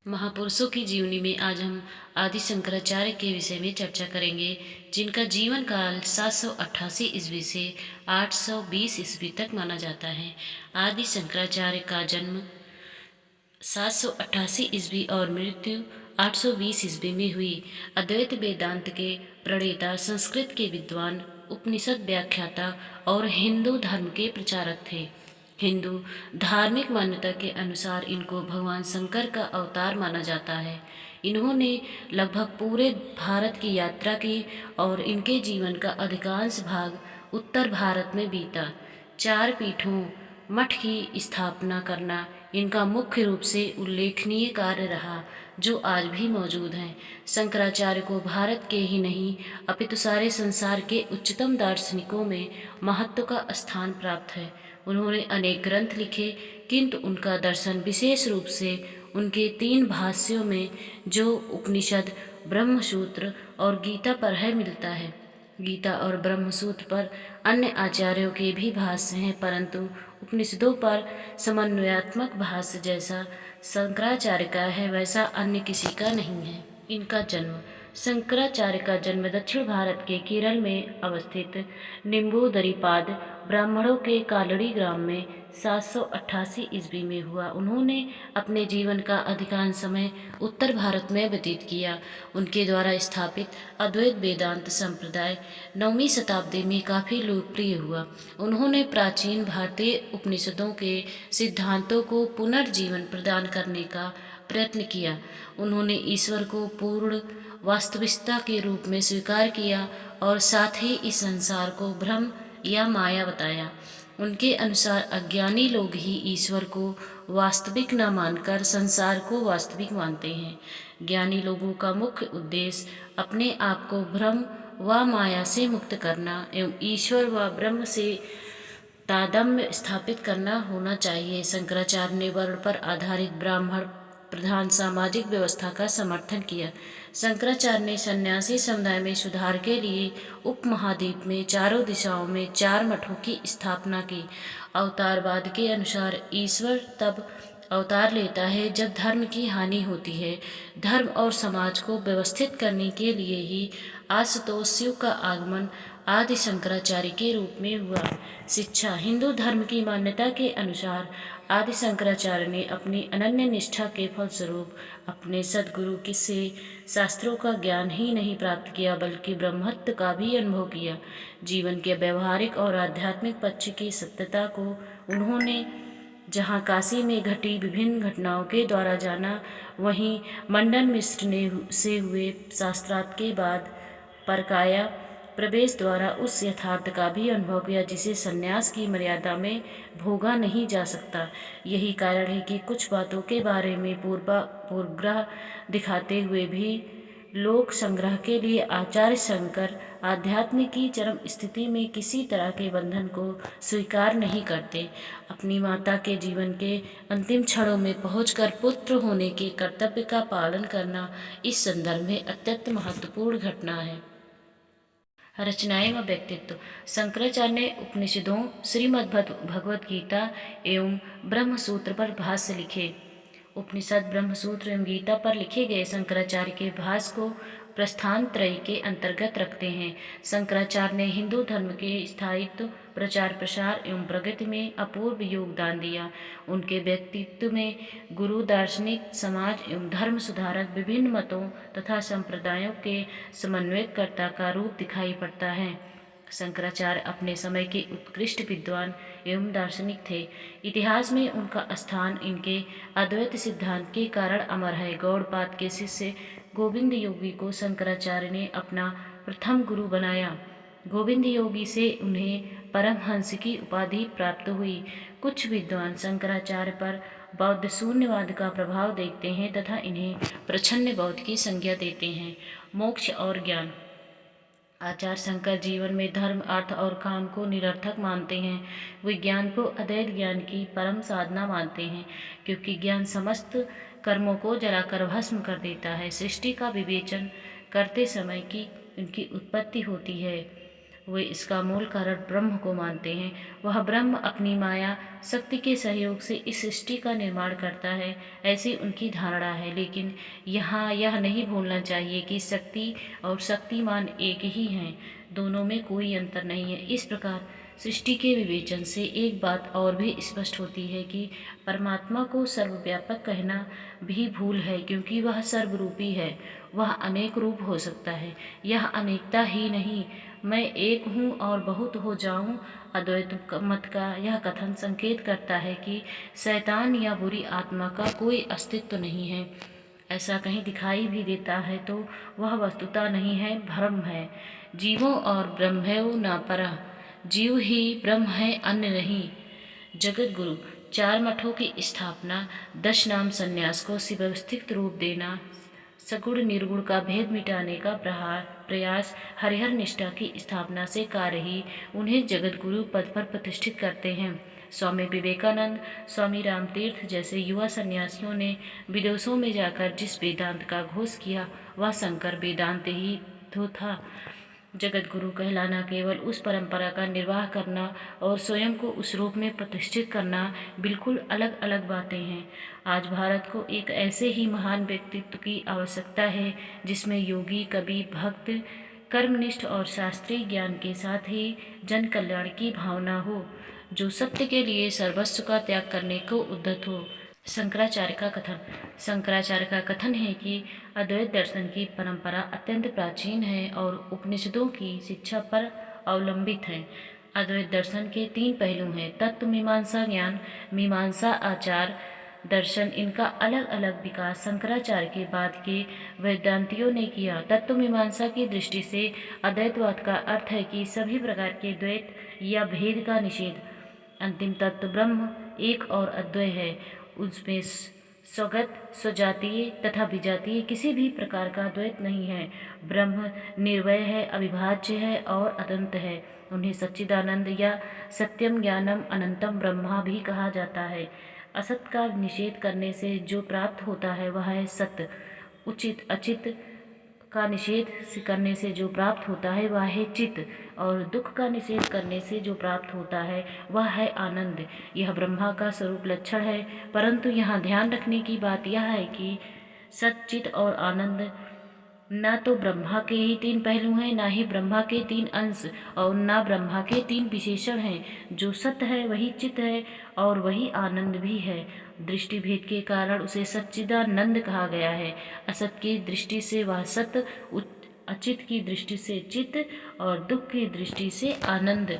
महापुरुषों की जीवनी में आज हम आदि शंकराचार्य के विषय में चर्चा करेंगे, जिनका जीवन काल 788 ईस्वी से 820 ईस्वी तक माना जाता है। आदि शंकराचार्य का जन्म 788 ईस्वी और मृत्यु 820 ईस्वी में हुई। अद्वैत वेदांत के प्रणेता, संस्कृत के विद्वान, उपनिषद व्याख्याता और हिंदू धर्म के प्रचारक थे। हिंदू धार्मिक मान्यता के अनुसार इनको भगवान शंकर का अवतार माना जाता है। इन्होंने लगभग पूरे भारत की यात्रा की और इनके जीवन का अधिकांश भाग उत्तर भारत में बीता। 4 पीठों मठ की स्थापना करना इनका मुख्य रूप से उल्लेखनीय कार्य रहा, जो आज भी मौजूद हैं। शंकराचार्य को भारत के ही नहीं अपितु सारे संसार के उच्चतम दार्शनिकों में महत्व का स्थान प्राप्त है। उन्होंने अनेक ग्रंथ लिखे, किंतु उनका दर्शन विशेष रूप से उनके 3 भाष्यों में, जो उपनिषद, ब्रह्मसूत्र और गीता पर है, मिलता है। गीता और ब्रह्मसूत्र पर अन्य आचार्यों के भी भाष्य हैं, परंतु उपनिषदों पर समन्वयात्मक भाष्य जैसा शंकराचार्य का है, वैसा अन्य किसी का नहीं है। इनका जन्म शंकराचार्य का जन्म दक्षिण भारत के केरल में अवस्थित निम्बूदरीपाद ब्राह्मणों के कालड़ी ग्राम में 788 ईस्वी में हुआ। उन्होंने अपने जीवन का अधिकांश समय उत्तर भारत में व्यतीत किया। उनके द्वारा स्थापित अद्वैत वेदांत संप्रदाय 9वीं शताब्दी में काफ़ी लोकप्रिय हुआ। उन्होंने प्राचीन भारतीय उपनिषदों के सिद्धांतों को पुनर्जीवन प्रदान करने का प्रयत्न किया। उन्होंने ईश्वर को पूर्ण वास्तविकता के रूप में स्वीकार किया और साथ ही इस संसार को भ्रम या माया बताया। उनके अनुसार अज्ञानी लोग ही ईश्वर को वास्तविक न मानकर संसार को वास्तविक मानते हैं। ज्ञानी लोगों का मुख्य उद्देश्य अपने आप को भ्रम व माया से मुक्त करना एवं ईश्वर व ब्रह्म से तादात्म्य स्थापित करना होना चाहिए। शंकराचार्य ने वर्ण पर आधारित ब्राह्मण प्रधान सामाजिक व्यवस्था का समर्थन किया। शंकराचार्य ने सन्यासी समुदाय में सुधार के लिए उपमहाद्वीप में चारों दिशाओं में 4 मठों की स्थापना की। अवतारवाद के अनुसार ईश्वर तब अवतार लेता है जब धर्म की हानि होती है। धर्म और समाज को व्यवस्थित करने के लिए ही आशुतोष शिव का आगमन आदि शंकराचार्य के रूप में हुआ। शिक्षा हिंदू धर्म की मान्यता के अनुसार आदि शंकराचार्य ने अपनी अनन्य निष्ठा के फलस्वरूप अपने सद्गुरु से शास्त्रों का ज्ञान ही नहीं प्राप्त किया, बल्कि ब्रह्मत्व का भी अनुभव किया। जीवन के व्यवहारिक और आध्यात्मिक पक्ष की सत्यता को उन्होंने जहाँ काशी में घटी विभिन्न घटनाओं के द्वारा जाना, वहीं मंडन मिश्र ने से हुए शास्त्रार्थ के बाद परकाया प्रवेश द्वारा उस यथार्थ का भी अनुभव किया जिसे सन्यास की मर्यादा में भोगा नहीं जा सकता। यही कारण है कि कुछ बातों के बारे में पूर्वाग्रह दिखाते हुए भी लोक संग्रह के लिए आचार्य शंकर आध्यात्म की चरम स्थिति में किसी तरह के बंधन को स्वीकार नहीं करते। अपनी माता के जीवन के अंतिम क्षणों में पहुंचकर पुत्र होने के कर्तव्य का पालन करना इस संदर्भ में अत्यंत महत्वपूर्ण घटना है। रचनाएं व व्यक्तित्व शंकराचार्य ने उपनिषदों, श्रीमद् भगवद गीता एवं ब्रह्मसूत्र पर भाष्य लिखे। उपनिषद, ब्रह्मसूत्र एवं गीता पर लिखे गए शंकराचार्य के भाष्य को प्रस्थान त्रयी के अंतर्गत रखते हैं। शंकराचार्य ने हिंदू धर्म के स्थायित्व, प्रचार प्रसार एवं प्रगति में अपूर्व योगदान दिया। उनके व्यक्तित्व में गुरु, दार्शनिक, समाज एवं धर्म सुधारक, विभिन्न मतों तथा संप्रदायों के समन्वयकर्ता का रूप दिखाई पड़ता है। शंकराचार्य अपने समय के उत्कृष्ट विद्वान एवं दार्शनिक थे। इतिहास में उनका स्थान इनके अद्वैत सिद्धांत के कारण अमर है। गौड़पाद के शिष्य गोविंद योगी को शंकराचार्य ने अपना प्रथम गुरु बनाया। गोविंद योगी से उन्हें परमहंस की उपाधि प्राप्त हुई। कुछ विद्वान शंकराचार्य पर बौद्ध शून्यवाद का प्रभाव देखते हैं तथा इन्हें प्रच्छन्न बौद्ध की संज्ञा देते हैं। मोक्ष और ज्ञान आचार्य शंकर जीवन में धर्म, अर्थ और काम को निरर्थक मानते हैं। वे ज्ञान को अद्वैत ज्ञान की परम साधना मानते हैं, क्योंकि ज्ञान समस्त कर्मों को जलाकर भस्म कर देता है। सृष्टि का विवेचन करते समय की उनकी उत्पत्ति होती है। वे इसका मूल कारण ब्रह्म को मानते हैं। वह ब्रह्म अपनी माया शक्ति के सहयोग से इस सृष्टि का निर्माण करता है, ऐसी उनकी धारणा है। लेकिन यहाँ यह नहीं भूलना चाहिए कि शक्ति और शक्तिमान एक ही हैं, दोनों में कोई अंतर नहीं है। इस प्रकार सृष्टि के विवेचन से एक बात और भी स्पष्ट होती है कि परमात्मा को सर्वव्यापक कहना भी भूल है, क्योंकि वह सर्वरूपी है। वह अनेक रूप हो सकता है। यह अनेकता ही नहीं, मैं एक हूँ और बहुत हो जाऊँ, अद्वैत मत का यह कथन संकेत करता है कि शैतान या बुरी आत्मा का कोई अस्तित्व नहीं है। ऐसा कहीं दिखाई भी देता है तो वह वस्तुता नहीं है, भ्रम है। जीवों और ब्रह्मैव न परः, जीव ही ब्रह्म है, अन्य नहीं। जगत गुरु, 4 मठों की स्थापना, 10 नाम संन्यास को सुव्यवस्थित रूप देना, सगुण निर्गुण का भेद मिटाने का प्रयास, हरिहर निष्ठा की स्थापना से कार्य ही उन्हें जगत गुरु पद पर प्रतिष्ठित करते हैं। स्वामी विवेकानंद, स्वामी रामतीर्थ जैसे युवा सन्यासियों ने विदेशों में जाकर जिस वेदांत का घोष किया, वह शंकर वेदांत ही तो था। जगत गुरु कहलाना केवल उस परंपरा का निर्वाह करना और स्वयं को उस रूप में प्रतिष्ठित करना बिल्कुल अलग अलग बातें हैं। आज भारत को एक ऐसे ही महान व्यक्तित्व की आवश्यकता है जिसमें योगी, कवि, भक्त, कर्मनिष्ठ और शास्त्रीय ज्ञान के साथ ही जन कल्याण की भावना हो, जो सत्य के लिए सर्वस्व का त्याग करने को उद्यत हो। शंकराचार्य का कथन है कि अद्वैत दर्शन की परंपरा अत्यंत प्राचीन है और उपनिषदों की शिक्षा पर अवलंबित है। अद्वैत दर्शन के 3 पहलू हैं: तत्व मीमांसा ज्ञान, मीमांसा आचार, दर्शन। इनका अलग अलग विकास शंकराचार्य के बाद के वेदांतियों ने किया। तत्व मीमांसा की दृष्टि से अद्वैतवाद का अर्थ है कि सभी प्रकार के द्वैत या भेद का निषेध। अंतिम तत्व ब्रह्म एक और अद्वय है, उसमें स्वगत, स्वजातीय तथा विजातीय किसी भी प्रकार का द्वैत नहीं है। ब्रह्म निर्वय है, अविभाज्य है और अनंत है। उन्हें सच्चिदानंद या सत्यम ज्ञानम अनंतम ब्रह्मा भी कहा जाता है। असत का निषेध करने से जो प्राप्त होता है वह है सत्य। उचित अचित का निषेध करने से जो प्राप्त होता है वह है चित्त, और दुख का निषेध करने से जो प्राप्त होता है वह है आनंद। यह ब्रह्मा का स्वरूप लक्षण है, परंतु यहाँ ध्यान रखने की बात यह है कि सत, चित्त और आनंद न तो ब्रह्मा के ही 3 पहलू हैं, न ही ब्रह्मा के 3 अंश, और न ब्रह्मा के 3 विशेषण हैं। जो सत्य है वही चित्त है और वही आनंद भी है। दृष्टि भेद के कारण उसे सच्चिदानंद कहा गया है। असत की दृष्टि से वह सत्य, अचित की दृष्टि से चित्त और दुख की दृष्टि से आनंद।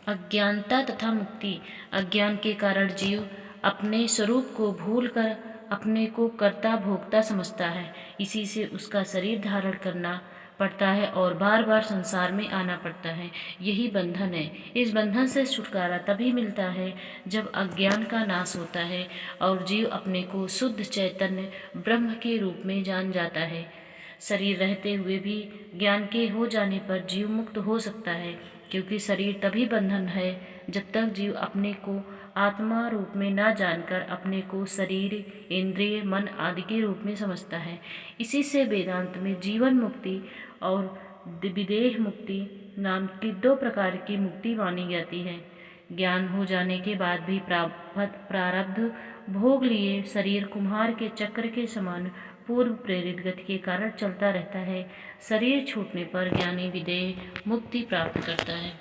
अज्ञानता तथा मुक्ति। अज्ञान के कारण जीव अपने स्वरूप को भूलकर अपने को कर्ता भोक्ता समझता है। इसी से उसका शरीर धारण करना पड़ता है और बार बार संसार में आना पड़ता है। यही बंधन है। इस बंधन से छुटकारा तभी मिलता है जब अज्ञान का नाश होता है और जीव अपने को शुद्ध चैतन्य ब्रह्म के रूप में जान जाता है। शरीर रहते हुए भी ज्ञान के हो जाने पर जीव मुक्त हो सकता है, क्योंकि शरीर तभी बंधन है जब तक जीव अपने को आत्मा रूप में न जानकर अपने को शरीर, इंद्रिय, मन आदि के रूप में समझता है। इसी से वेदांत में जीवन मुक्ति और विदेह मुक्ति नाम की 2 प्रकार की मुक्ति मानी जाती है। ज्ञान हो जाने के बाद भी प्रारब्ध भोग लिए शरीर कुम्हार के चक्र के समान पूर्व प्रेरित गति के कारण चलता रहता है। शरीर छूटने पर ज्ञानी विदेह मुक्ति प्राप्त करता है।